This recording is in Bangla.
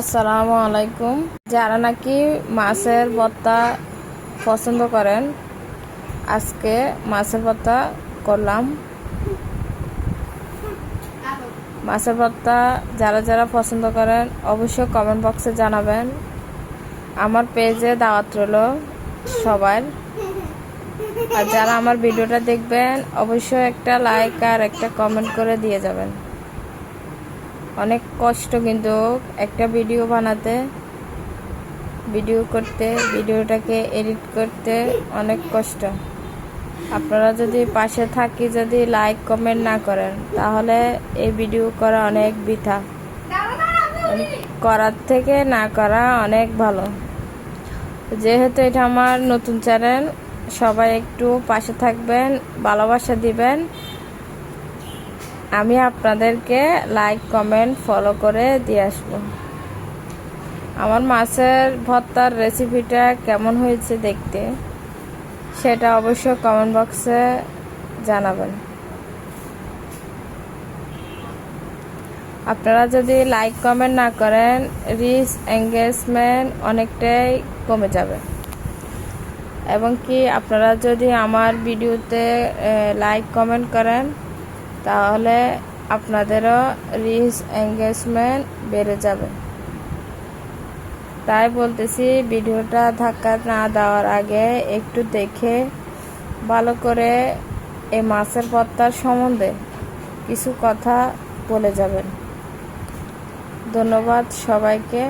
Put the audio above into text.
আসসালামু আলাইকুম। যারা নাকি মাছের ভর্তা পছন্দ করেন, আজকে মাছের ভর্তা করলাম। মাছের ভর্তা যারা যারা পছন্দ করেন অবশ্যই কমেন্ট বক্সে জানাবেন। আমার পেজে দাওয়াত রইল সবার। আর যারা আমার ভিডিওটা দেখবেন অবশ্যই একটা লাইক আর একটা কমেন্ট করে দিয়ে যাবেন। অনেক কষ্ট কিন্তু একটা ভিডিও বানাতে, ভিডিও করতে, ভিডিওটাকে এডিট করতে অনেক কষ্ট। আপনারা যদি পাশে থাকি, যদি লাইক কমেন্ট না করেন, তাহলে এই ভিডিও করা অনেক বৃথা। করার থেকে না করা অনেক ভালো। যেহেতু এটা আমার নতুন চ্যানেল, সবাই একটু পাশে থাকবেন, ভালোবাসা দিবেন। আমি আপনাদেরকে লাইক কমেন্ট ফলো করে দিয়ে আসবো। আমার মাছের ভর্তার রেসিপিটা কেমন হয়েছে দেখতে, সেটা অবশ্যই কমেন্ট বক্সে জানাবেন। আপনারা যদি লাইক কমেন্ট না করেন, রিচ এঙ্গেজমেন্ট অনেকটাই কমে যাবে। এবং কি আপনারা যদি আমার ভিডিওতে লাইক কমেন্ট করেন, তাহলে আপনাদেরও রিচ এঙ্গেজমেন্ট বেড়ে যাবে। তাই বলতেছি, ভিডিওটা ধাক্কা না দেওয়ার আগে একটু দেখে ভালো করে এই মাছের ভর্তার সম্বন্ধে কিছু কথা বলে যাবেন। ধন্যবাদ সবাইকে।